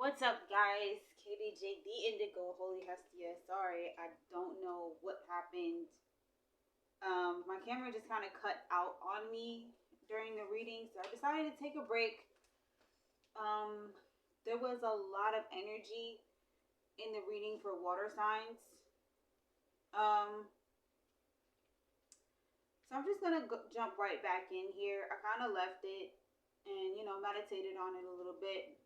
What's up, guys? Katy J The Indigo, Holy Hestia. Sorry, I don't know what happened. My camera just kind of cut out on me during the reading, so I decided to take a break. There was a lot of energy in the reading for water signs. So I'm just gonna jump right back in here. I kind of left it and meditated on it a little bit.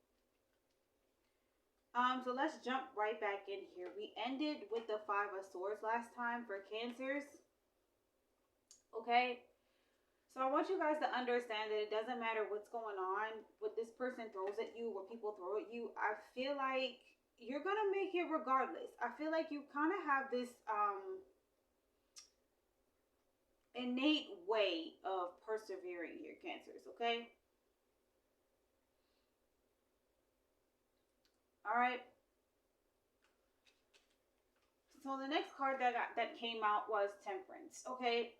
So let's jump right back in here. We ended with the Five of Swords last time for Cancers. Okay? So I want you guys to understand that it doesn't matter what's going on, what this person throws at you, what people throw at you. I feel like you're going to make it regardless. I feel like you kind of have this innate way of persevering here, Cancers, okay? All right. So the next card that came out was Temperance. Okay.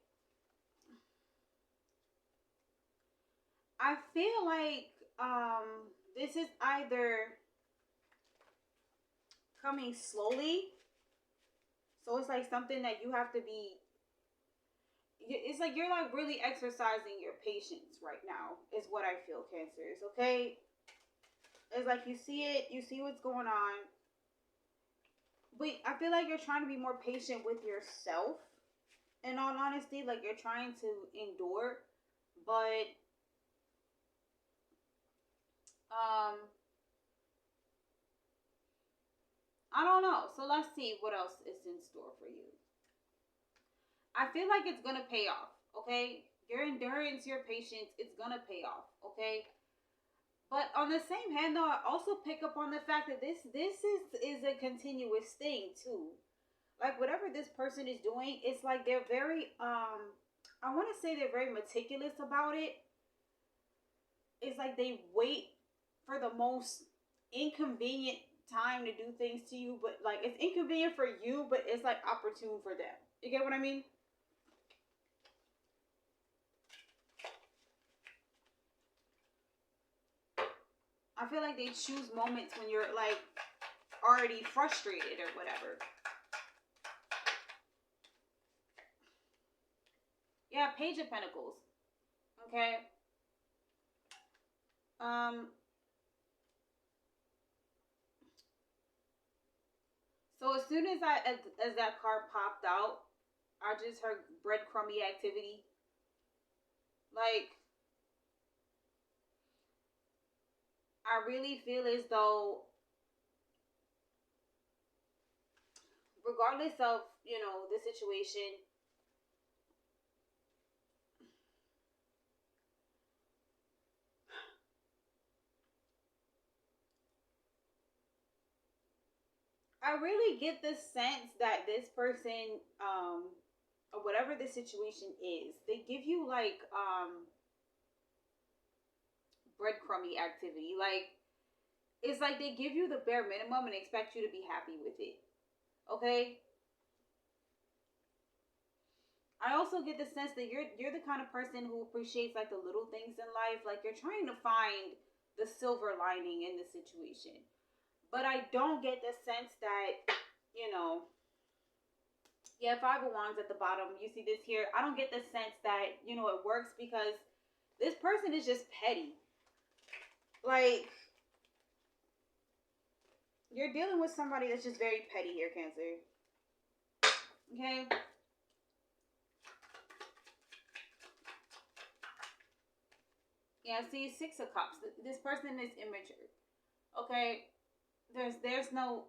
I feel like this is either coming slowly. So it's like something that you have to be. It's like you're like really exercising your patience right now. Is what I feel, Cancers. Okay. It's like you see it, you see what's going on. But I feel like you're trying to be more patient with yourself. In all honesty, like you're trying to endure, but I don't know. So let's see what else is in store for you. I feel like it's gonna pay off. Okay, your endurance, your patience, it's gonna pay off. Okay. But on the same hand, though, I also pick up on the fact that this is a continuous thing too. Like whatever this person is doing, it's like they're very I want to say they're very meticulous about it. It's like they wait for the most inconvenient time to do things to you, but like it's inconvenient for you, but it's like opportune for them. You get what I mean? I feel like they choose moments when you're like already frustrated or whatever. Yeah, Page of Pentacles. Okay. So as soon as as that card popped out, I just heard breadcrumby activity. Like I really feel as though regardless of, the situation, I really get the sense that this person, or whatever the situation is, they give you like breadcrumby activity. Like it's like they give you the bare minimum and expect you to be happy with it. Okay? I also get the sense that you're the kind of person who appreciates like the little things in life. Like you're trying to find the silver lining in the situation. But I don't get the sense that, yeah, Five of Wands at the bottom. You see this here. I don't get the sense that, it works because this person is just petty. Like, you're dealing with somebody that's just very petty here, Cancer. Okay? Yeah, see, Six of Cups. This person is immature. Okay? There's no...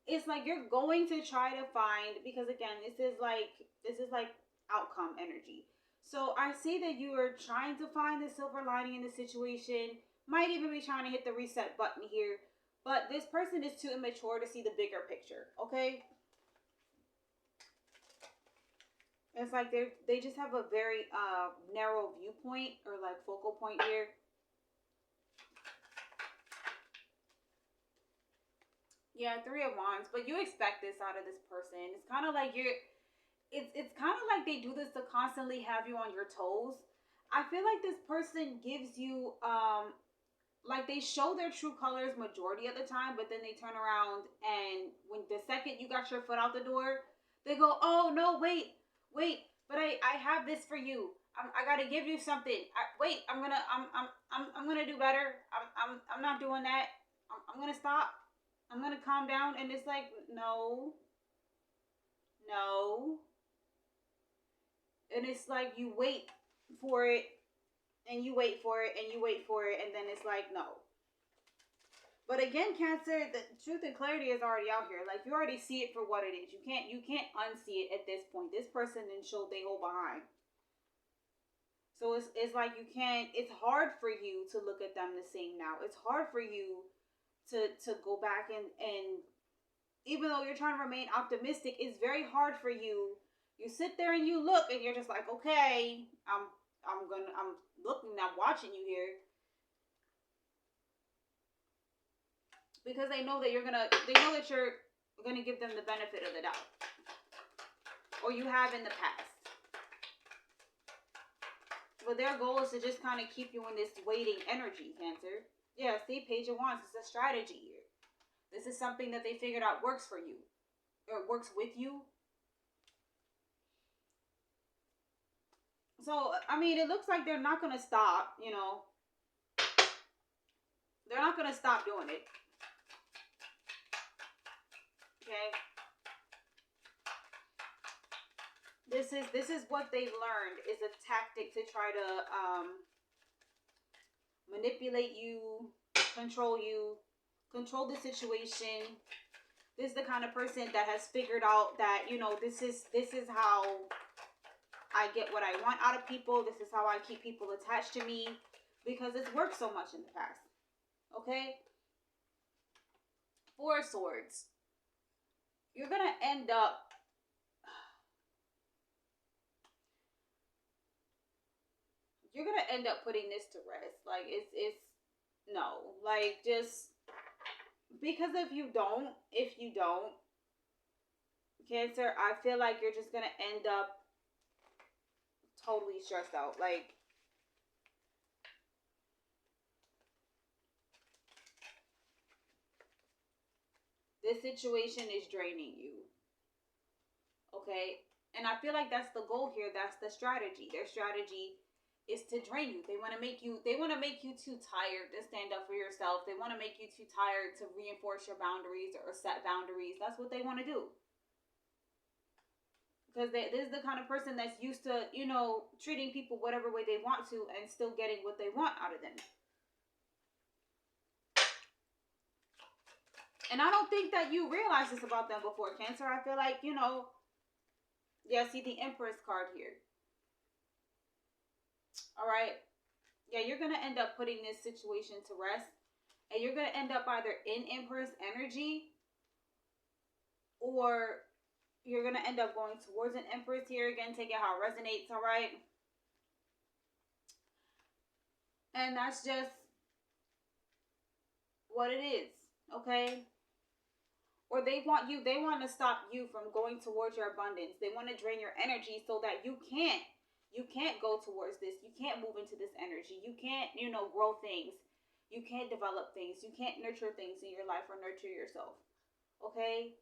It's like you're going to try to find, because again, this is like outcome energy. So I see that you are trying to find the silver lining in the situation. Might even be trying to hit the reset button here. But this person is too immature to see the bigger picture. Okay? It's like they just have a very narrow viewpoint or like focal point here. Yeah, Three of Wands, but you expect this out of this person. It's kind of like it's kind of like they do this to constantly have you on your toes. I feel like this person gives you, like they show their true colors majority of the time, but then they turn around and when the second you got your foot out the door, they go, "Oh no, wait, but I have this for you. I gotta give you something. Wait, I'm gonna do better. I'm not doing that. I'm gonna stop. I'm gonna calm down." And it's like, no, no, and it's like you wait for it and you wait for it and you wait for it, and then it's like, no. But again, Cancer, the truth and clarity is already out here. Like, you already see it for what it is. You can't unsee it at this point. This person didn't show they hold behind. So it's like you can't. It's hard for you to look at them the same now. It's hard for you to go back and even though you're trying to remain optimistic, it's very hard for you. You sit there and you look and you're just like, okay, I'm looking, I'm watching you here. Because they know that you're gonna give them the benefit of the doubt. Or you have in the past. But their goal is to just kind of keep you in this waiting energy, Cancer. Yeah, see, Page of Wands, it's a strategy here. This is something that they figured out works for you. Or works with you. So, I mean, it looks like they're not going to stop, you know. They're not going to stop doing it. Okay? This is what they've learned, is a tactic to try to manipulate you, control the situation. This is the kind of person that has figured out that, you know, this is how I get what I want out of people. This is how I keep people attached to me, because it's worked so much in the past. Okay? 4 of Swords. You're going to end up putting this to rest. Like, it's no. Like, just because if you don't, Cancer, I feel like you're just going to end up totally stressed out. Like, this situation is draining you. Okay? And I feel like that's the goal here. That's the strategy. Their strategy is to drain you. They want to make you too tired to stand up for yourself. They want to make you too tired to reinforce your boundaries or set boundaries. That's what they want to do. Because this is the kind of person that's used to, you know, treating people whatever way they want to and still getting what they want out of them. And I don't think that you realized this about them before, Cancer. I feel like, you know, yeah, see the Empress card here. All right. Yeah, you're going to end up putting this situation to rest. And you're going to end up either in Empress energy, or you're going to end up going towards an Empress here. Again, take it how it resonates, all right? And that's just what it is, okay? Or they want to stop you from going towards your abundance. They want to drain your energy so that you can't go towards this. You can't move into this energy. You can't, you know, grow things. You can't develop things. You can't nurture things in your life or nurture yourself. Okay?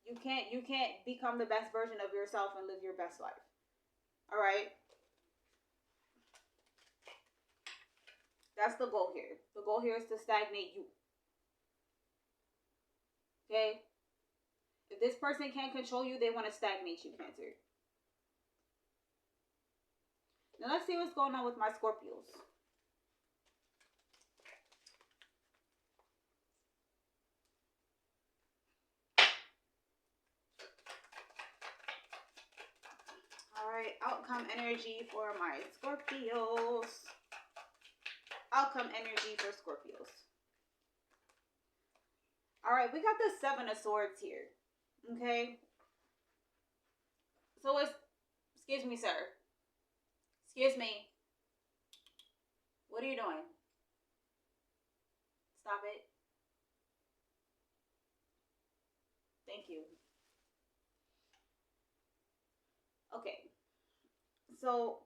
You can't become the best version of yourself and live your best life. All right? That's the goal here. The goal here is to stagnate you. Okay? If this person can't control you, they want to stagnate you, Cancer. Now let's see what's going on with my Scorpios. Alright, outcome energy for my Scorpios. Outcome energy for Scorpios. Alright, we got the 7 of Swords here. Okay? So it's... Excuse me, sir. Excuse me. What are you doing? Stop it. Thank you. So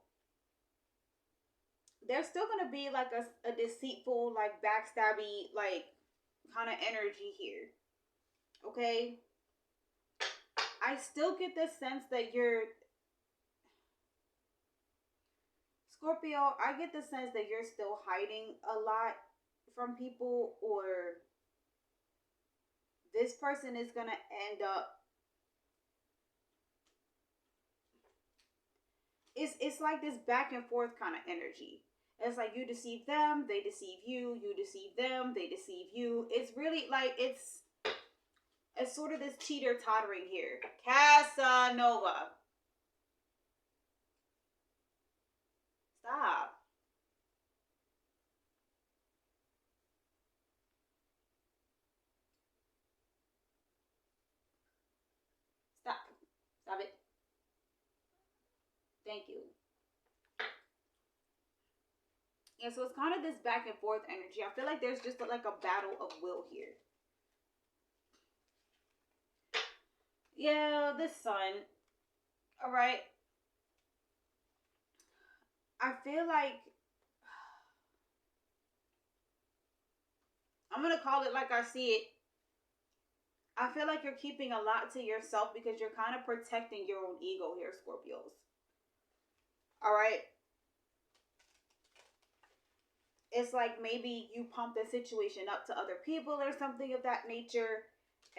there's still gonna be like a deceitful, like backstabby, like kind of energy here. Okay? I still get the sense that you're Scorpio, I get the sense that you're still hiding a lot from people, or this person is going to end up, it's like this back and forth kind of energy. It's like you deceive them, they deceive you deceive them, they deceive you. It's really like it's sort of this teeter tottering here. Casanova. Stop. Stop. Stop it. Thank you. Yeah, so it's kind of this back and forth energy. I feel like there's just like a battle of will here. Yeah, the sun. All right. I feel like I'm going to call it like I see it. I feel like you're keeping a lot to yourself because you're kind of protecting your own ego here, Scorpios. All right. It's like maybe you pump the situation up to other people or something of that nature,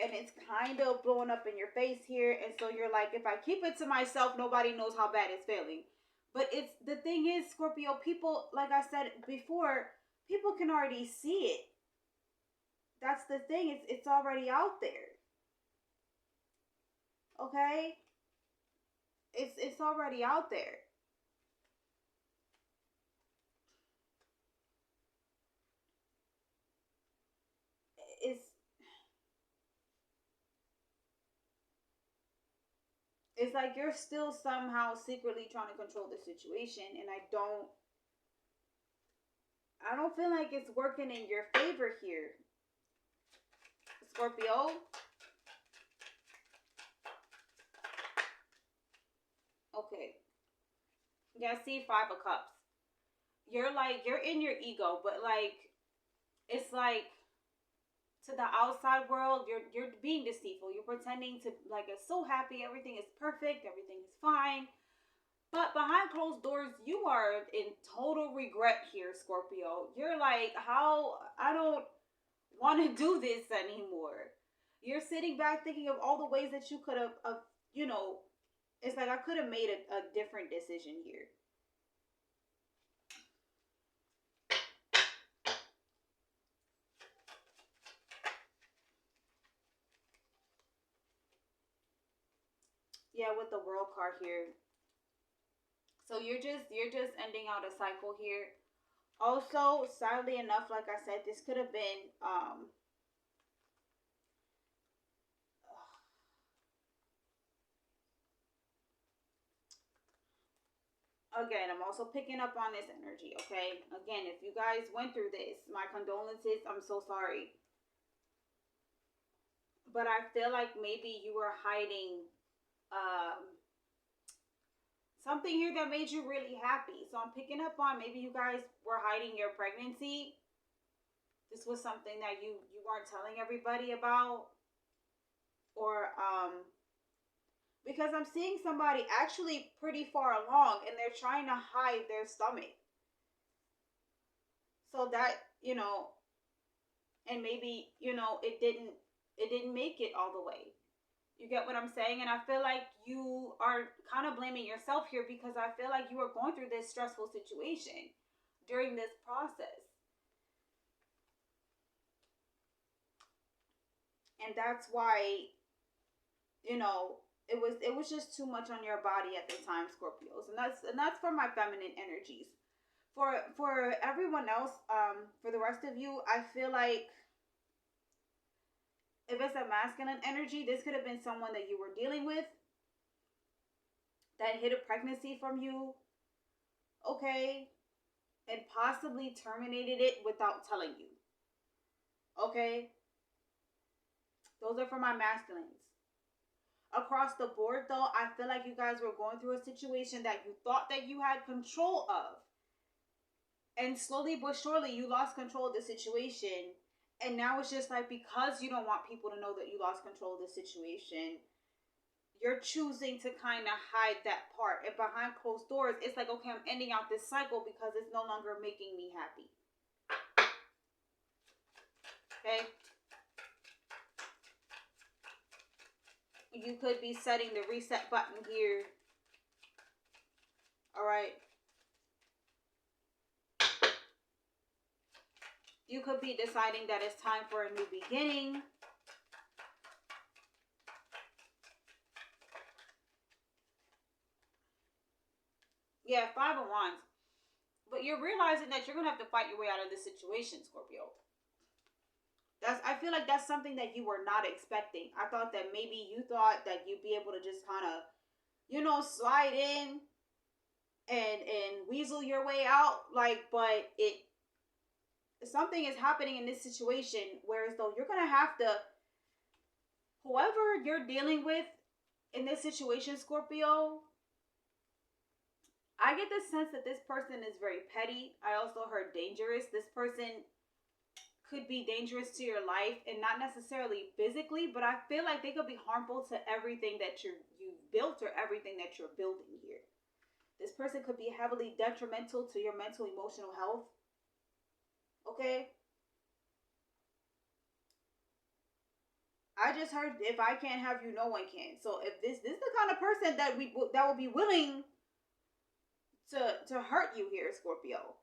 and it's kind of blowing up in your face here. And so you're like, if I keep it to myself, nobody knows how bad it's failing. But it's the thing is, Scorpio, people, like I said before, people can already see it. That's the thing. It's already out there. Okay? It's already out there. It's it's like you're still somehow secretly trying to control the situation, and I don't feel like it's working in your favor here, Scorpio. Okay. Yeah, see, Five of Cups. You're in your ego, but like it's like to the outside world, you're being deceitful. You're pretending to like it's so happy, everything is perfect, everything is fine. But behind closed doors, you are in total regret here, Scorpio. You're like, how I don't want to do this anymore. You're sitting back thinking of all the ways that you could have, you know, it's like I could have made a different decision here. Yeah, with the world card here. So you're just ending out a cycle here. Also, sadly enough, like I said, this could have been again, I'm also picking up on this energy, okay? Again, if you guys went through this, my condolences. I'm so sorry. But I feel like maybe you were hiding um something here that made you really happy. So I'm picking up on maybe you guys were hiding your pregnancy. This was something that you weren't telling everybody about, or because I'm seeing somebody actually pretty far along and they're trying to hide their stomach. So that, and maybe, it didn't make it all the way. You get what I'm saying? And I feel like you are kind of blaming yourself here because I feel like you were going through this stressful situation during this process. And that's why, it was just too much on your body at the time, Scorpios. And that's for my feminine energies. For everyone else, for the rest of you, I feel like if it's a masculine energy, this could have been someone that you were dealing with that hid a pregnancy from you, okay, and possibly terminated it without telling you, okay. Those are for my masculines. Across the board, though, I feel like you guys were going through a situation that you thought that you had control of. And slowly but surely, you lost control of the situation. And now it's just like, because you don't want people to know that you lost control of the situation, you're choosing to kind of hide that part. And behind closed doors, it's like, okay, I'm ending out this cycle because it's no longer making me happy. Okay? You could be setting the reset button here. All right? You could be deciding that it's time for a new beginning. Yeah, 5 of Wands. But you're realizing that you're going to have to fight your way out of this situation, Scorpio. I feel like that's something that you were not expecting. I thought that maybe you thought that you'd be able to just kind of, you know, slide in and weasel your way out. Like, but something is happening in this situation, whereas though you're going to have to, whoever you're dealing with in this situation, Scorpio, I get the sense that this person is very petty. I also heard dangerous. This person could be dangerous to your life, and not necessarily physically, but I feel like they could be harmful to everything that you've built or everything that you're building here. This person could be heavily detrimental to your mental, emotional health. Okay? I just heard, if I can't have you, no one can. So if this is the kind of person that will be willing to hurt you here, Scorpio.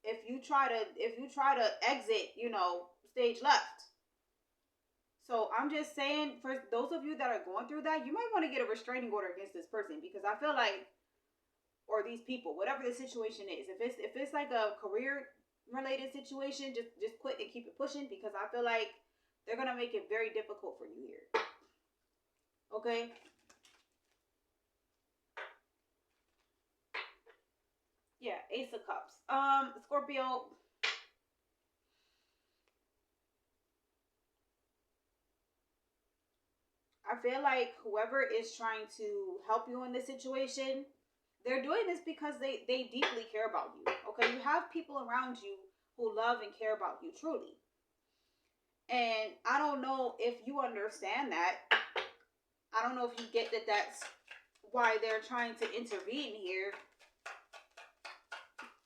If you try to exit, you know, stage left. So I'm just saying, for those of you that are going through that, you might want to get a restraining order against this person, because I feel like, or these people, whatever the situation is, if it's like a career related situation, just quit and keep it pushing, because I feel like they're gonna make it very difficult for you here. Okay? Yeah, Ace of Cups. Scorpio. I feel like whoever is trying to help you in this situation, they're doing this because they deeply care about you. Okay? You have people around you who love and care about you truly. And I don't know if you understand that. I don't know if you get that that's why they're trying to intervene here.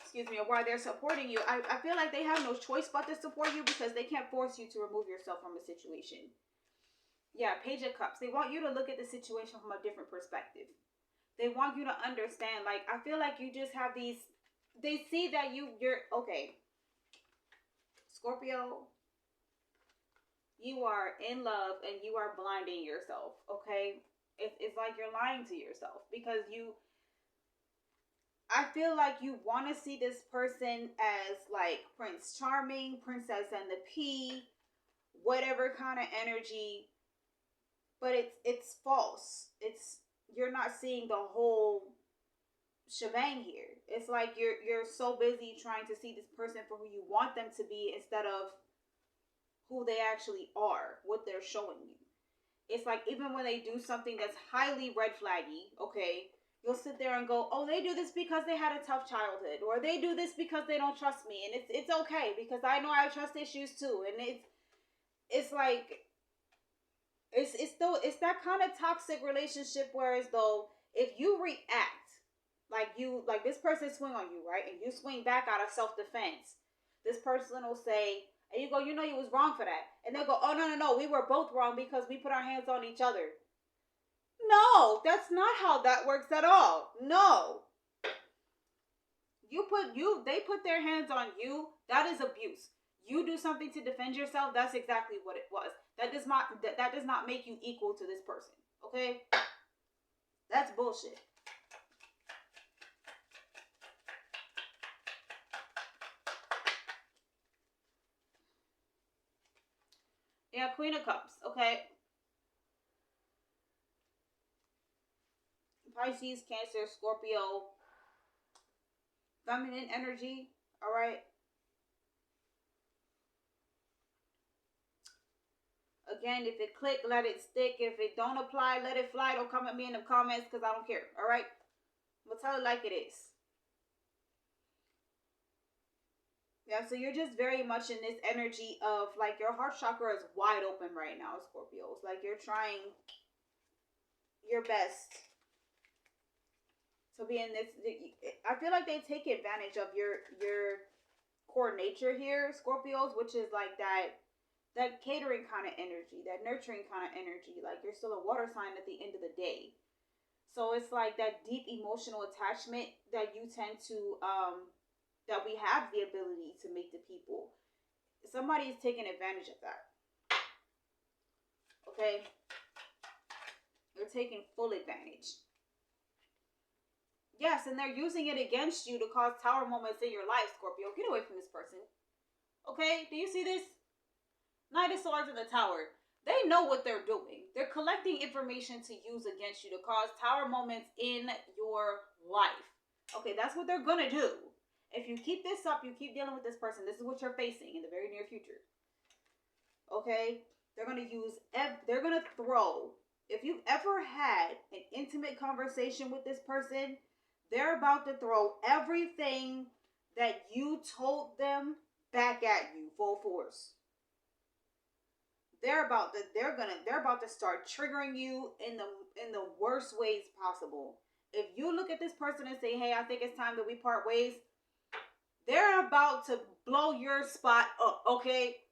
Excuse me, or why they're supporting you. I feel like they have no choice but to support you, because they can't force you to remove yourself from a situation. Yeah, Page of Cups. They want you to look at the situation from a different perspective. They want you to understand. Like, I feel like you just have these, they see that you're, okay. Scorpio, you are in love and you are blinding yourself, okay? It's like you're lying to yourself, because I feel like you want to see this person as like Prince Charming, Princess and the Pea, whatever kind of energy, but it's false. You're not seeing the whole shebang here. It's like you're so busy trying to see this person for who you want them to be, instead of who they actually are, what they're showing you. It's like, even when they do something that's highly red flaggy, okay, you'll sit there and go, oh, they do this because they had a tough childhood, or they do this because they don't trust me, and it's okay, because I know I have trust issues too. And it's like, it's that kind of toxic relationship, whereas though, if you react like this person swing on you, right, and you swing back out of self-defense, this person will say, and you go, you know, you was wrong for that, and they'll go, oh, no, we were both wrong because we put our hands on each other. No, that's not how that works at all. No. They put their hands on you. That is abuse. You do something to defend yourself. That's exactly what it was. That does not make you equal to this person. Okay? That's bullshit. Yeah, Queen of Cups. Okay. Pisces, Cancer, Scorpio, feminine energy. All right. Again, if it click, let it stick. If it don't apply, let it fly. Don't come at me in the comments because I don't care. All right? But tell it like it is. Yeah, so you're just very much in this energy of like your heart chakra is wide open right now, Scorpios. Like you're trying your best to be in this. I feel like they take advantage of your core nature here, Scorpios, which is like that catering kind of energy, that nurturing kind of energy. Like you're still a water sign at the end of the day. So it's like that deep emotional attachment that you tend to that we have the ability to make to people. Somebody is taking advantage of that. Okay? They're taking full advantage. Yes, and they're using it against you to cause tower moments in your life, Scorpio. Get away from this person. Okay? Do you see this? Knight of Swords in the Tower. They know what they're doing. They're collecting information to use against you to cause tower moments in your life. Okay, that's what they're gonna do. If you keep this up, you keep dealing with this person, this is what you're facing in the very near future. Okay? They're going to throw, if you've ever had an intimate conversation with this person, they're about to throw everything that you told them back at you full force. They're about to start triggering you in the worst ways possible. If you look at this person and say, "Hey, I think it's time that we part ways," they're about to blow your spot up, okay?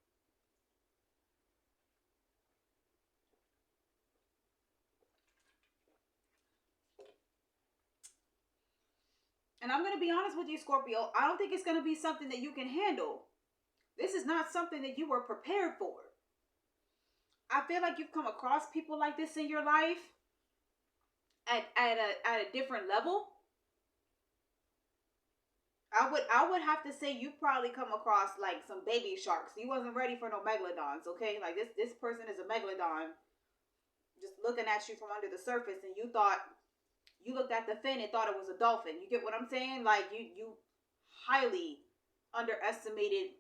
And I'm going to be honest with you, Scorpio. I don't think it's going to be something that you can handle. This is not something that you were prepared for. I feel like you've come across people like this in your life at a different level. I would have to say you probably come across like some baby sharks. You wasn't ready for no megalodons, okay? Like this person is a megalodon just looking at you from under the surface, and you looked at the fin and thought it was a dolphin. You get what I'm saying? Like you highly underestimated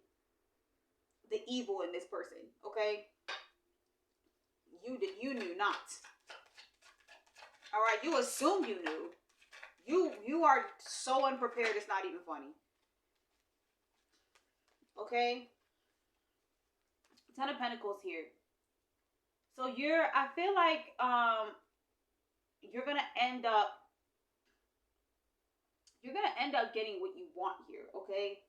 the evil in this person, okay? You knew not. All right, you assume you knew. You are so unprepared, it's not even funny. Okay? 10 of Pentacles here. So I feel like you're gonna end up getting what you want here, okay?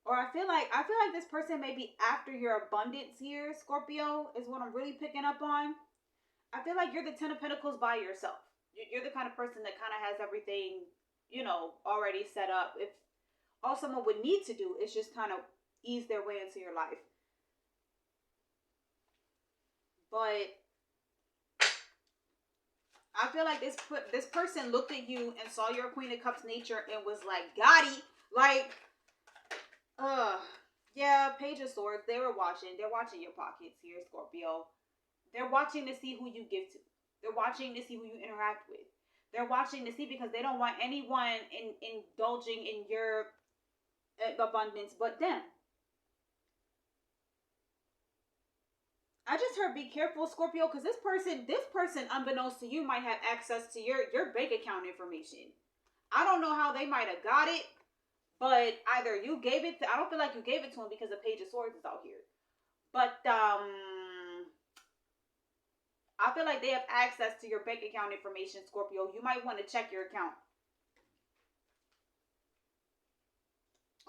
Or I feel like this person may be after your abundance here, Scorpio, is what I'm really picking up on. I feel like you're the 10 of Pentacles by yourself. You're the kind of person that kind of has everything, already set up. If all someone would need to do is just kind of ease their way into your life. But I feel like this person looked at you and saw your Queen of Cups nature and was like, "Gotti." Like, yeah, Page of Swords. They're watching your pockets here, Scorpio. They're watching to see who you give to. They're watching to see who you interact with. They're watching to see because they don't want anyone indulging in your abundance but them. I just heard be careful, Scorpio, because this person, unbeknownst to you, might have access to your bank account information. I don't know how they might have got it, but either you gave it to, I don't feel like you gave it to him because the Page of Swords is out here. But, I feel like they have access to your bank account information, Scorpio. You might want to check your account.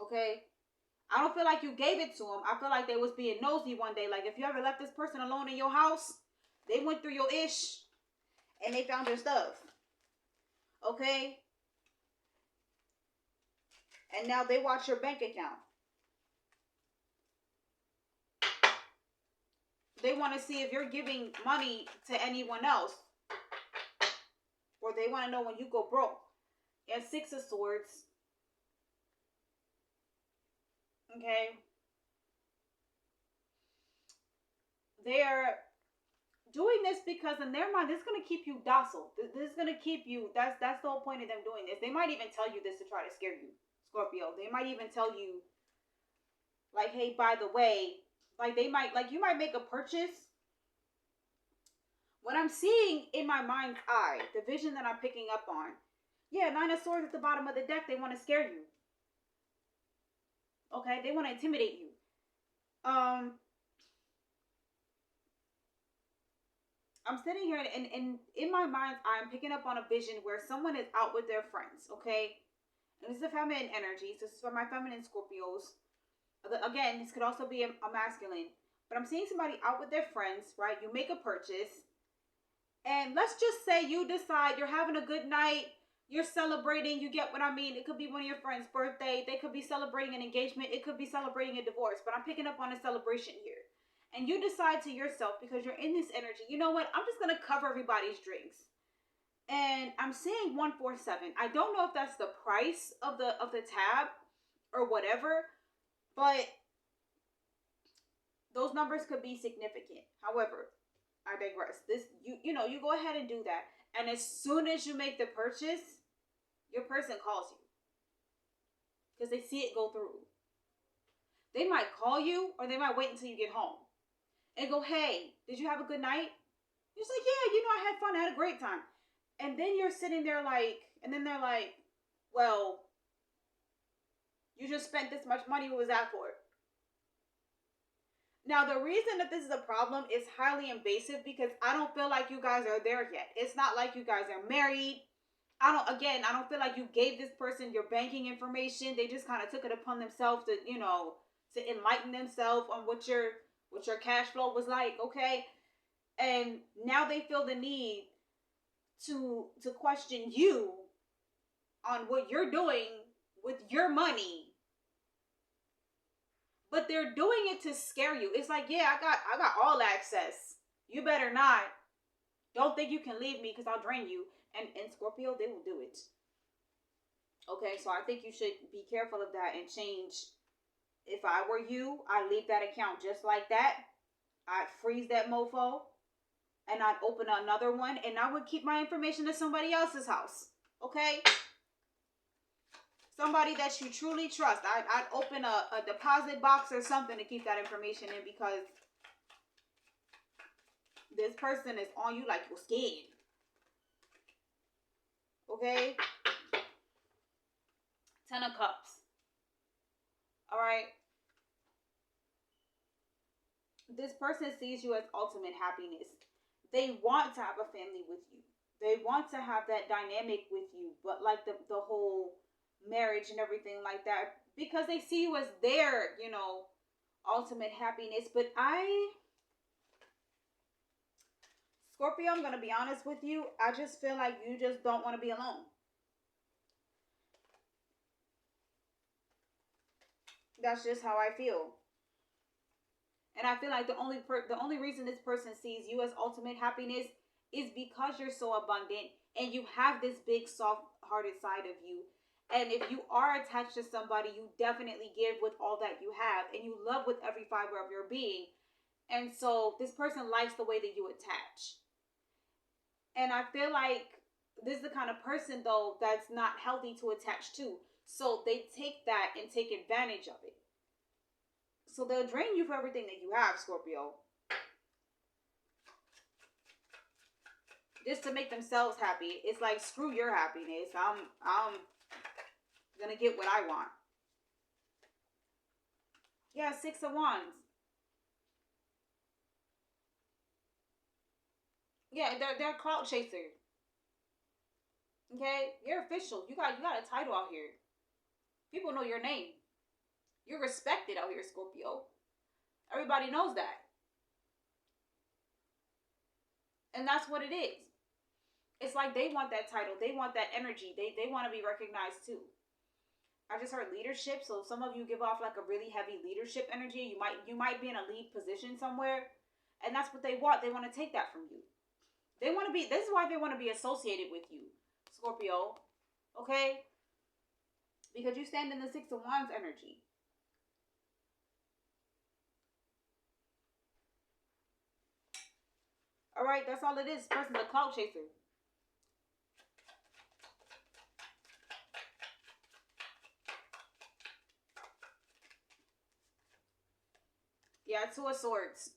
Okay? I don't feel like you gave it to them. I feel like they was being nosy one day. Like, if you ever left this person alone in your house, they went through your ish and they found your stuff. Okay? And now they watch your bank account. They want to see if you're giving money to anyone else. Or they want to know when you go broke. And 6 of Swords. Okay? They're doing this because in their mind, this is going to keep you docile. This is going to keep you, that's the whole point of them doing this. They might even tell you this to try to scare you, Scorpio. They might even tell you, like, "Hey, by the way, Like they might, like you might make a purchase. What I'm seeing in my mind's eye, the vision that I'm picking up on, yeah, Nine of Swords at the bottom of the deck, they want to scare you. Okay, they want to intimidate you. I'm sitting here and in my mind's eye, I'm picking up on a vision where someone is out with their friends, okay? And this is a feminine energy, so this is for my feminine Scorpios. Again, this could also be a masculine. But I'm seeing somebody out with their friends, right? You make a purchase. And let's just say you decide you're having a good night. You're celebrating. You get what I mean? It could be one of your friends' birthday. They could be celebrating an engagement. It could be celebrating a divorce. But I'm picking up on a celebration here. And you decide to yourself, because you're in this energy, you know what? I'm just going to cover everybody's drinks. And I'm seeing 147. I don't know if that's the price of the tab or whatever. But those numbers could be significant. However, I digress. This you know, you go ahead and do that. And as soon as you make the purchase, your person calls you. Because they see it go through. They might call you, or they might wait until you get home. And go, hey, did you have a good night? You're just like, yeah, you know, I had fun. I had a great time. And then you're sitting there like, and then they're like, well, you just spent this much money. What was that for? Now, the reason that this is a problem is highly invasive because I don't feel like you guys are there yet. It's not like you guys are married. I don't feel like you gave this person your banking information. They just kind of took it upon themselves to, you know, to enlighten themselves on what your cash flow was like, okay? And now they feel the need to question you on what you're doing with your money. But they're doing it to scare you. It's like, yeah, I got all access. You better not. Don't think you can leave me because I'll drain you. And Scorpio, they will do it. Okay, so I think you should be careful of that and change. If I were you, I'd leave that account just like that. I'd freeze that mofo. And I'd open another one. And I would keep my information at somebody else's house. Okay? Somebody that you truly trust. I'd open a deposit box or something to keep that information in, because this person is on you like you're scared. Okay? 10 of Cups. Alright? This person sees you as ultimate happiness. They want to have a family with you. They want to have that dynamic with you. But like the whole marriage and everything like that, because they see you as their, you know, ultimate happiness. But Scorpio, I'm going to be honest with you. I just feel like you just don't want to be alone. That's just how I feel. And I feel like the only reason this person sees you as ultimate happiness is because you're so abundant and you have this big soft-hearted side of you. And if you are attached to somebody, you definitely give with all that you have, and you love with every fiber of your being. And so this person likes the way that you attach. And I feel like this is the kind of person, though, that's not healthy to attach to. So they take that and take advantage of it. So they'll drain you for everything that you have, Scorpio. Just to make themselves happy. It's like, screw your happiness. I'm gonna get what I want. Yeah, 6 of Wands. Yeah, they're a clout chaser. Okay? You're official. You got a title out here. People know your name. You're respected out here, Scorpio. Everybody knows that. And that's what it is. It's like they want that title. They want that energy. They want to be recognized too. I just heard leadership. So some of you give off like a really heavy leadership energy. You might be in a lead position somewhere. And that's what they want. They want to take that from you. They want to be, this is why they want to be associated with you, Scorpio. Okay? Because you stand in the 6 of Wands energy. Alright, that's all it is. This person's a clout chaser. Yeah, Two of Swords.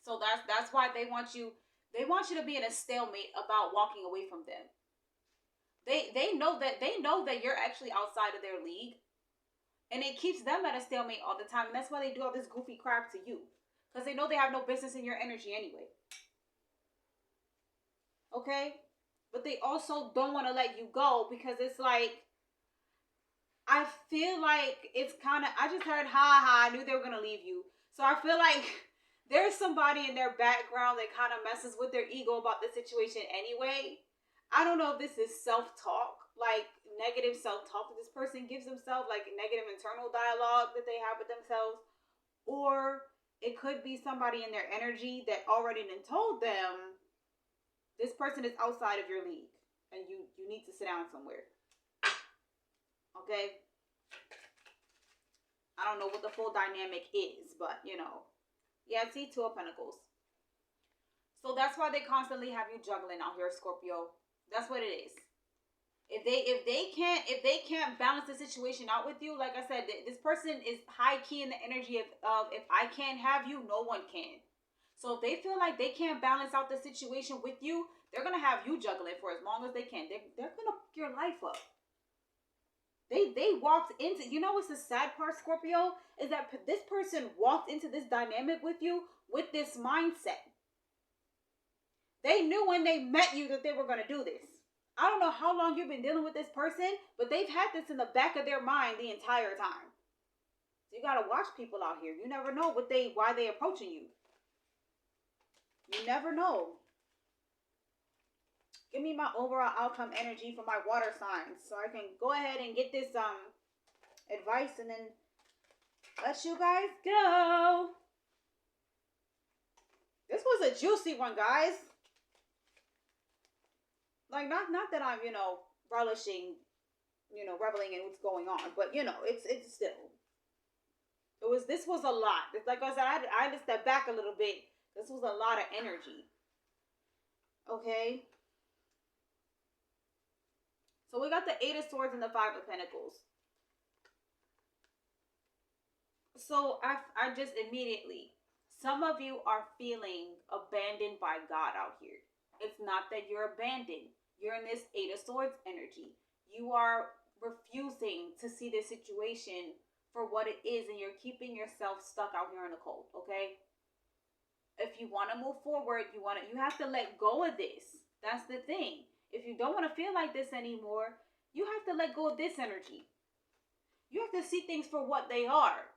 So that's why they want you to be in a stalemate about walking away from them. They know that you're actually outside of their league. And it keeps them at a stalemate all the time. And that's why they do all this goofy crap to you. Because they know they have no business in your energy anyway. Okay? But they also don't want to let you go because it's like, I feel like it's kind of, I just heard, ha, I knew they were going to leave you. So I feel like there's somebody in their background that kind of messes with their ego about the situation anyway. I don't know if this is self-talk, like negative self-talk that this person gives themselves, like negative internal dialogue that they have with themselves. Or it could be somebody in their energy that already done told them, this person is outside of your league and you need to sit down somewhere. Okay? I don't know what the full dynamic is, but you know. Yeah, see, Two of Pentacles. So that's why they constantly have you juggling out here, Scorpio. That's what it is. If they can't balance the situation out with you, like I said, this person is high key in the energy of if I can't have you, no one can. So if they feel like they can't balance out the situation with you, they're gonna have you juggling for as long as they can. They're gonna fuck your life up. They walked into, you know what's the sad part, Scorpio? Is that this person walked into this dynamic with you with this mindset. They knew when they met you that they were going to do this. I don't know how long you've been dealing with this person, but they've had this in the back of their mind the entire time. So you got to watch people out here. You never know why they approaching you. You never know. Give me my overall outcome energy for my water signs so I can go ahead and get this advice and then let you guys go. This was a juicy one, guys. Like not that I'm, relishing, reveling in what's going on, but it's still. This was a lot. It's like I said, I had to step back a little bit. This was a lot of energy. Okay. So we got the Eight of Swords and the Five of Pentacles. So I just immediately, some of you are feeling abandoned by God out here. It's not that you're abandoned. You're in this Eight of Swords energy. You are refusing to see this situation for what it is, and you're keeping yourself stuck out here in the cold, okay? If you want to move forward, you have to let go of this. That's the thing. If you don't want to feel like this anymore, you have to let go of this energy. You have to see things for what they are.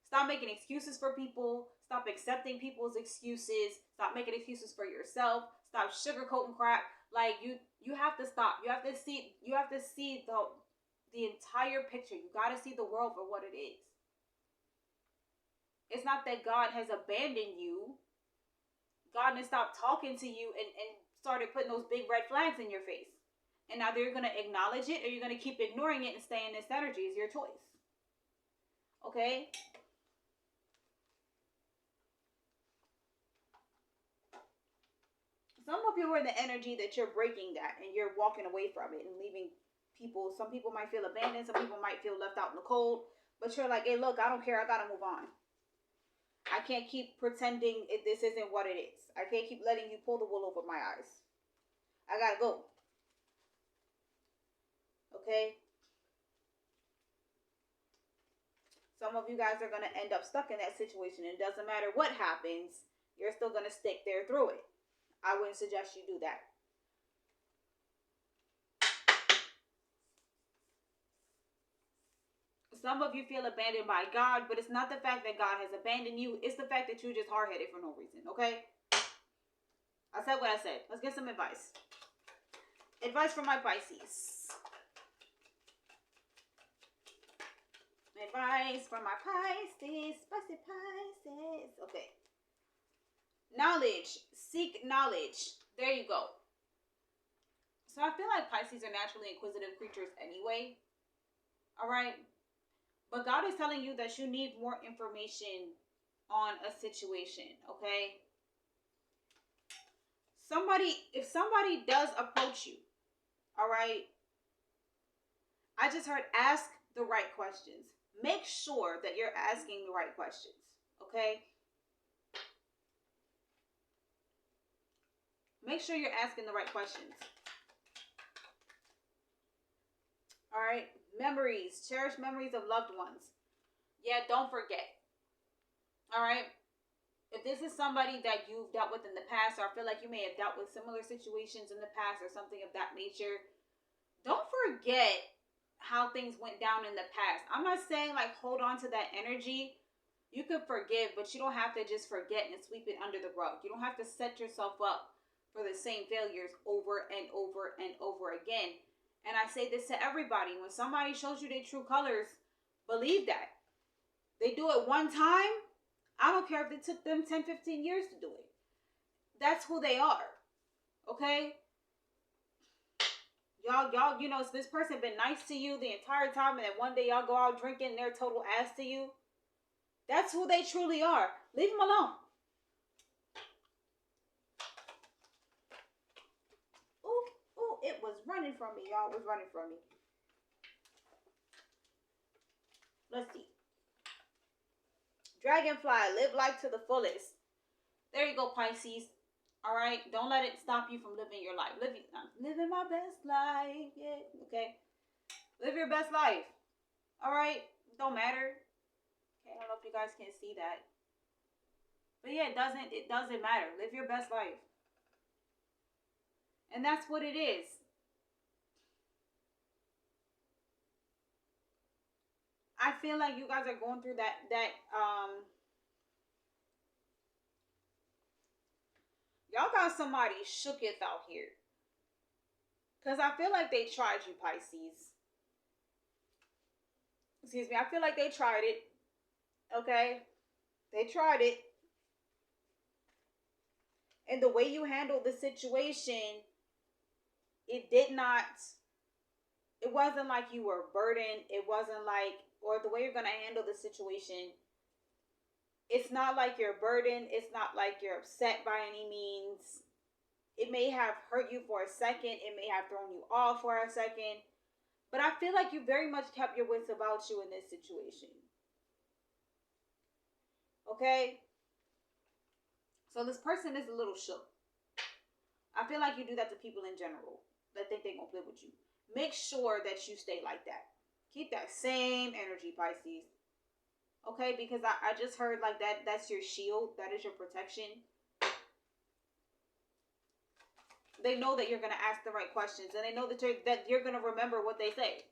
Stop making excuses for people. Stop accepting people's excuses. Stop making excuses for yourself. Stop sugarcoating crap. Like you have to stop. You have to see the entire picture. You got to see the world for what it is. It's not that God has abandoned you. God has stopped talking to you and started putting those big red flags in your face. And now you're going to acknowledge it or you're going to keep ignoring it and stay in this energy. Is your choice. Okay? Some of you are in the energy that you're breaking that and you're walking away from it and leaving people. Some people might feel abandoned. Some people might feel left out in the cold. But you're like, hey, look, I don't care. I got to move on. I can't keep pretending this isn't what it is. I can't keep letting you pull the wool over my eyes. I gotta go. Okay? Some of you guys are going to end up stuck in that situation. It doesn't matter what happens. You're still going to stick there through it. I wouldn't suggest you do that. Some of you feel abandoned by God, but it's not the fact that God has abandoned you. It's the fact that you're just hard-headed for no reason, okay? I said what I said. Let's get some advice. Advice from my Pisces. Advice from my Pisces. Pisces. Okay. Knowledge. Seek knowledge. There you go. So I feel like Pisces are naturally inquisitive creatures anyway. All right? But God is telling you that you need more information on a situation, okay? If somebody does approach you, all right? I just heard ask the right questions. make sure that you're asking the right questions, okay? Make sure you're asking the right questions. All right? Memories. Cherish memories of loved ones. Yeah, don't forget. All right? If this is somebody that you've dealt with in the past, or I feel like you may have dealt with similar situations in the past or something of that nature, don't forget how things went down in the past. I'm not saying like hold on to that energy. You can forgive, but you don't have to just forget and sweep it under the rug. You don't have to set yourself up for the same failures over and over and over again. And I say this to everybody. When somebody shows you their true colors, believe that. They do it one time. I don't care if it took them 10, 15 years to do it. That's who they are. Okay? Y'all, you know, this person been nice to you the entire time, and then one day y'all go out drinking and they're total ass to you. That's who they truly are. Leave them alone. Ooh, it was running from me, y'all. It was running from me. Let's see. Dragonfly, live life to the fullest. There you go, Pisces. All right? Don't let it stop you from living your life. Living my best life. Yeah, okay? Live your best life. All right? Don't matter. Okay, I don't know if you guys can see that. But yeah, it doesn't matter. Live your best life. And that's what it is. I feel like you guys are going through y'all got somebody shooketh out here. Because I feel like they tried you, Pisces. Excuse me, I feel like they tried it. Okay? They tried it. And the way you handled the situation, it wasn't like you were burdened. It wasn't like, or the way you're going to handle the situation, it's not like you're burdened. It's not like you're upset by any means. It may have hurt you for a second. It may have thrown you off for a second. But I feel like you very much kept your wits about you in this situation. Okay? So this person is a little shook. I feel like you do that to people in general that think they're going to play with you. Make sure that you stay like that. Keep that same energy, Pisces. Okay? Because I just heard like that's your shield. That is your protection. They know that you're going to ask the right questions. And they know that you're going to remember what they say.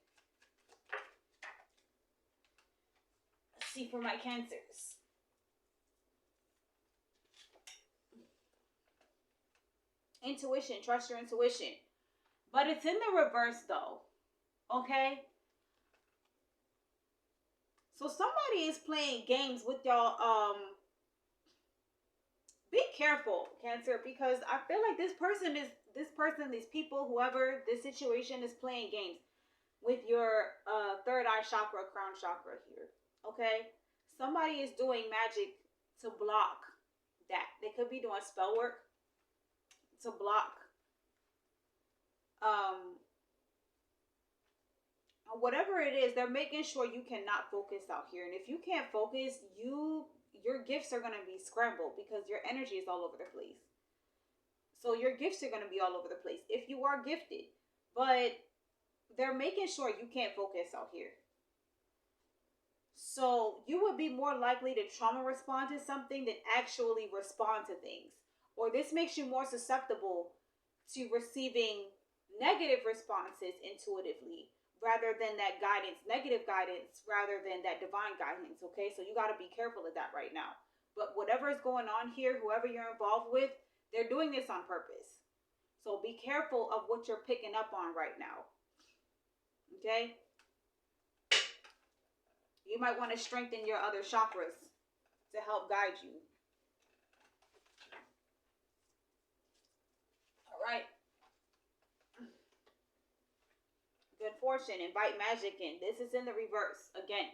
Let's see for my Cancers. Intuition. Trust your intuition. But it's in the reverse though. Okay? So somebody is playing games with y'all. Be careful, Cancer, because I feel like this person, these people, whoever, this situation is playing games with your third eye chakra, crown chakra here. Okay? Somebody is doing magic to block that. They could be doing spell work to block whatever it is. They're making sure you cannot focus out here. And if you can't focus, your gifts are going to be scrambled because your energy is all over the place. So your gifts are going to be all over the place if you are gifted. But they're making sure you can't focus out here. So you would be more likely to trauma respond to something than actually respond to things. Or this makes you more susceptible to receiving negative responses intuitively rather than that guidance, negative guidance, rather than that divine guidance, okay? So you got to be careful of that right now. But whatever is going on here, whoever you're involved with, they're doing this on purpose. So be careful of what you're picking up on right now, okay? You might want to strengthen your other chakras to help guide you. All right. Good fortune, invite magic in. This is in the reverse again.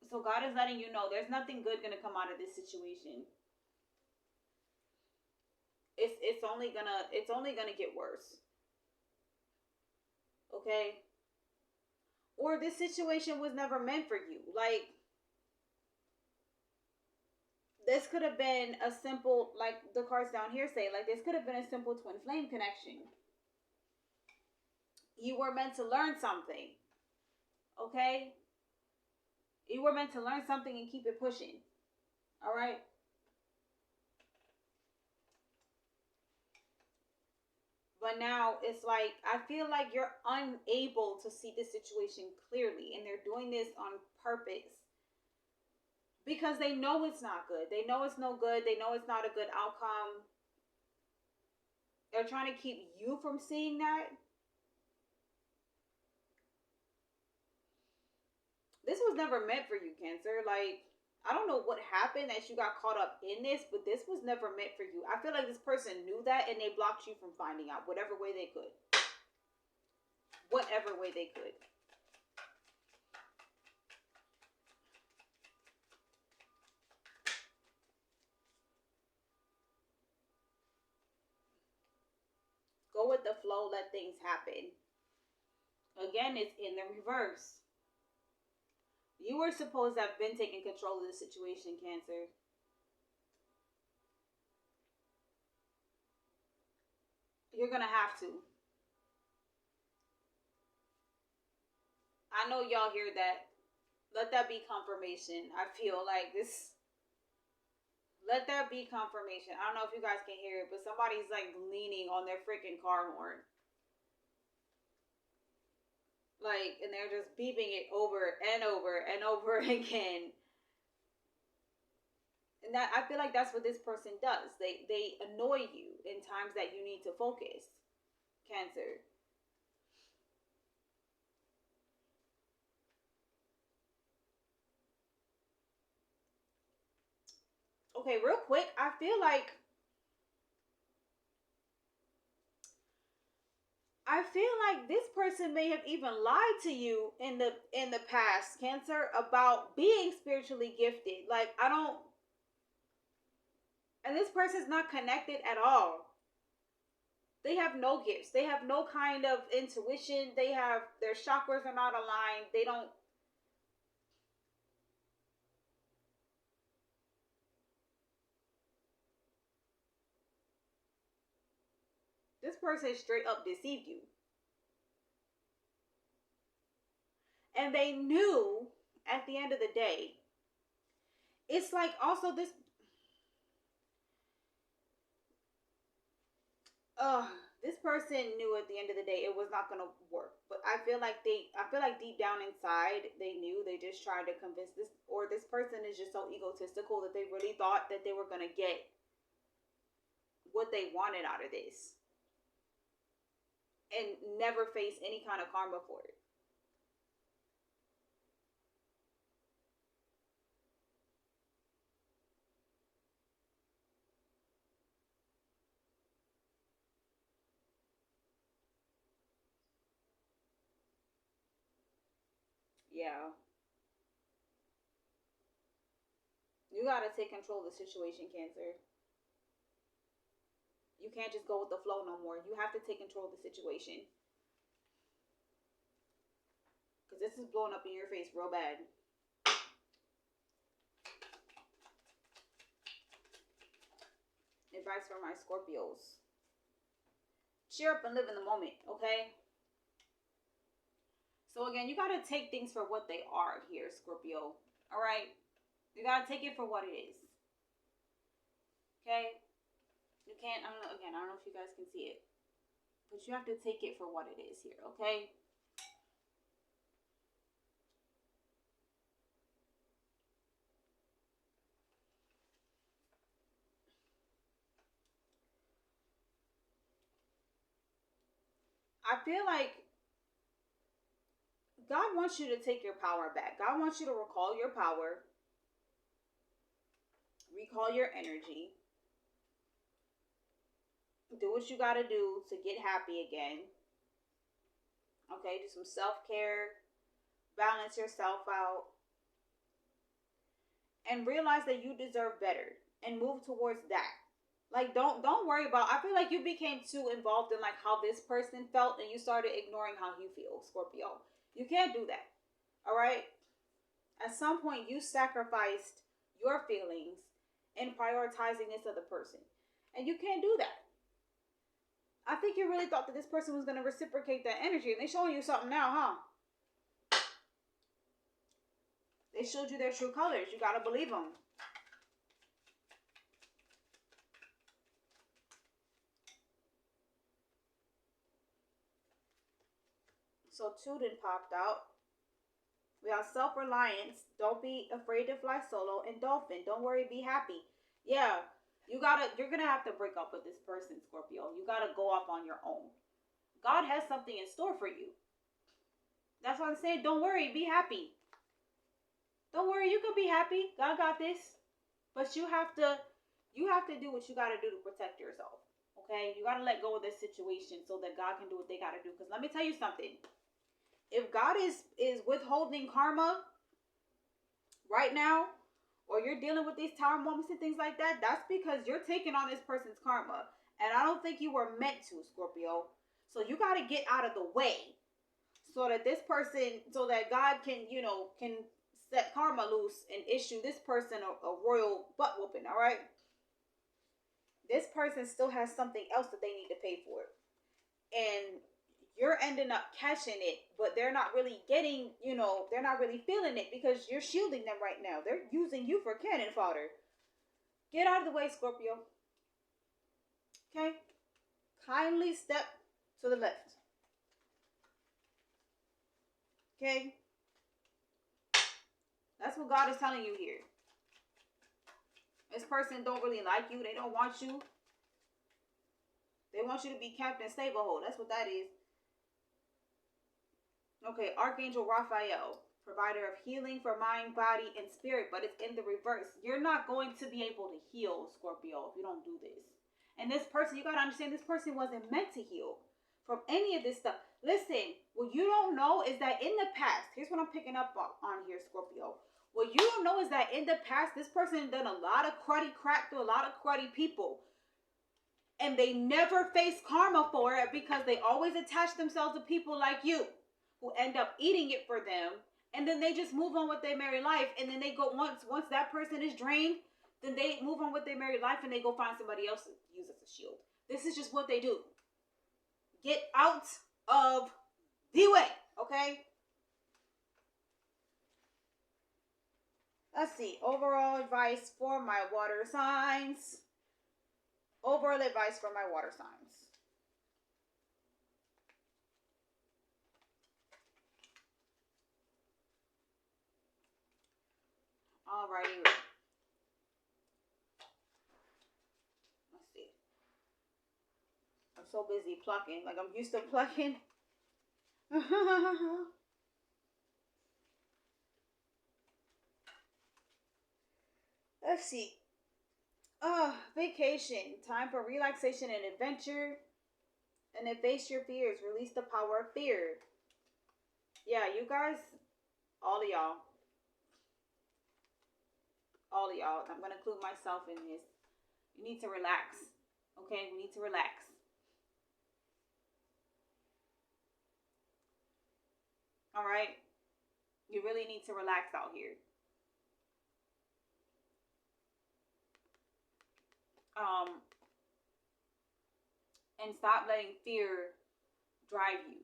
So God is letting you know there's nothing good going to come out of this situation. It's only gonna get worse. Okay? Or this situation was never meant for you. Like, this could have been a simple, like the cards down here say, like this could have been a simple twin flame connection. You were meant to learn something. Okay? You were meant to learn something and keep it pushing. All right? But now it's like, I feel like you're unable to see the situation clearly. And they're doing this on purpose. Because they know it's not good. They know it's no good. They know it's not a good outcome. They're trying to keep you from seeing that. This was never meant for you, Cancer. Like, I don't know what happened that you got caught up in this, but this was never meant for you. I feel like this person knew that and they blocked you from finding out whatever way they could. Whatever way they could. Go with the flow, let things happen. Again, it's in the reverse. You were supposed to have been taking control of the situation, Cancer. You're going to have to. I know y'all hear that. Let that be confirmation. I feel like this. Let that be confirmation. I don't know if you guys can hear it, but somebody's like leaning on their freaking car horn. Like, and they're just beeping it over and over and over again. And that, I feel like that's what this person does. They annoy you in times that you need to focus, Cancer. Okay, real quick, I feel like this person may have even lied to you in the past, Cancer, about being spiritually gifted. Like, I don't, and this person's not connected at all. They have no gifts. They have no kind of intuition. Their chakras are not aligned. They don't. This person straight up deceived you. And they knew at the end of the day, it's like also this. This person knew at the end of the day it was not gonna work. But I feel like deep down inside they knew. They just tried to convince this person is just so egotistical that they really thought that they were gonna get what they wanted out of this. And never face any kind of karma for it. Yeah. You gotta take control of the situation, Cancer. You can't just go with the flow no more. You have to take control of the situation. Because this is blowing up in your face real bad. Advice for my Scorpios. Cheer up and live in the moment, okay? So again, you gotta take things for what they are here, Scorpio. Alright? You gotta take it for what it is. Okay? You can't, I don't know if you guys can see it. But you have to take it for what it is here, okay? I feel like God wants you to take your power back. God wants you to recall your power. Recall your energy. Do what you gotta do to get happy again. Okay, do some self-care. Balance yourself out. And realize that you deserve better. And move towards that. Like, don't worry about, I feel like you became too involved in like how this person felt and you started ignoring how you feel, Scorpio. You can't do that. All right? At some point, you sacrificed your feelings in prioritizing this other person. And you can't do that. I think you really thought that this person was going to reciprocate that energy. And they're showing you something now, huh? They showed you their true colors. You got to believe them. So two then popped out. We have self-reliance. Don't be afraid to fly solo. And dolphin. Don't worry, be happy. Yeah, you're going to have to break up with this person, Scorpio. You got to go off on your own. God has something in store for you. That's what I'm saying. Don't worry, be happy. Don't worry, you can be happy. God got this. But you have to do what you got to do to protect yourself. Okay? You got to let go of this situation so that God can do what they got to do. Because let me tell you something. If God is withholding karma right now, or you're dealing with these tower moments and things like that, that's because you're taking on this person's karma. And I don't think you were meant to, Scorpio. So you got to get out of the way so that God can, can set karma loose and issue this person a royal butt whooping, all right? This person still has something else that they need to pay for. And you're ending up catching it, but they're not really getting, they're not really feeling it because you're shielding them right now. They're using you for cannon fodder. Get out of the way, Scorpio. Okay? Kindly step to the left. Okay? That's what God is telling you here. This person don't really like you. They don't want you. They want you to be Captain Stablehold. That's what that is. Okay, Archangel Raphael, provider of healing for mind, body, and spirit, but it's in the reverse. You're not going to be able to heal, Scorpio, if you don't do this. And this person, you got to understand, this person wasn't meant to heal from any of this stuff. Listen, what you don't know is that in the past, here's what I'm picking up on here, Scorpio. What you don't know is that in the past, this person done a lot of cruddy crap to a lot of cruddy people. And they never faced karma for it because they always attach themselves to people like you, who end up eating it for them, and then they just move on with their married life, and then they go, once that person is drained, then they move on with their married life, and they go find somebody else to use as a shield. This is just what they do. Get out of the way, okay? Let's see, overall advice for my water signs. Overall advice for my water signs. Alrighty. Let's see. I'm so busy plucking. Like I'm used to plucking. Let's see. Vacation. Time for relaxation and adventure. And then face your fears. Release the power of fear. Yeah, you guys, all of y'all. All of y'all, I'm going to include myself in this. You need to relax. Okay? We need to relax. All right? You really need to relax out here. And stop letting fear drive you.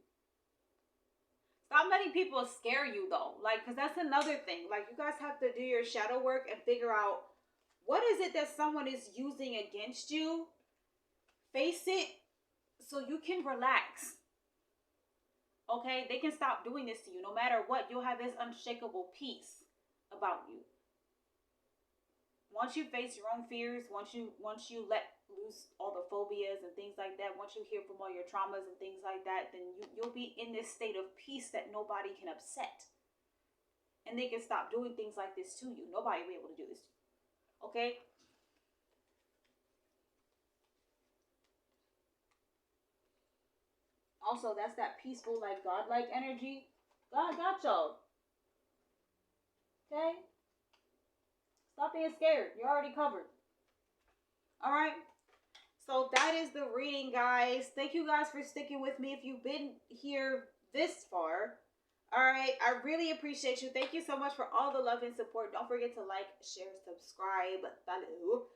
Stop letting people scare you, though. Like, because that's another thing. Like, you guys have to do your shadow work and figure out what is it that someone is using against you. Face it so you can relax. Okay? They can stop doing this to you. No matter what, you'll have this unshakable peace about you. Once you face your own fears, once you let loose all the phobias and things like that, once you hear from all your traumas and things like that, then you'll be in this state of peace that nobody can upset. And they can stop doing things like this to you. Nobody will be able to do this to you. Okay? Also, that's that peaceful, like, godlike energy. God got y'all. Okay? Stop being scared. You're already covered. Alright? So that is the reading, guys. Thank you guys for sticking with me. If you've been here this far, All right. I really appreciate you. Thank you so much for all the love and support. Don't forget to like, share, subscribe. Follow.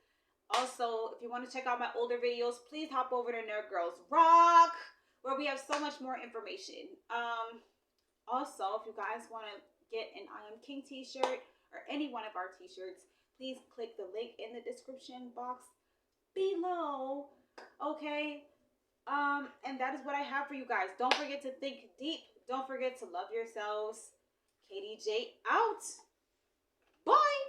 Also, if you want to check out my older videos, please hop over to Nerd Girls Rock, where we have so much more information. Also, if you guys want to get an I Am King t-shirt or any one of our t-shirts, please click the link in the description box below. Okay? And that is what I have for you guys. Don't forget to think deep. Don't forget to love yourselves. Katy J out. Bye.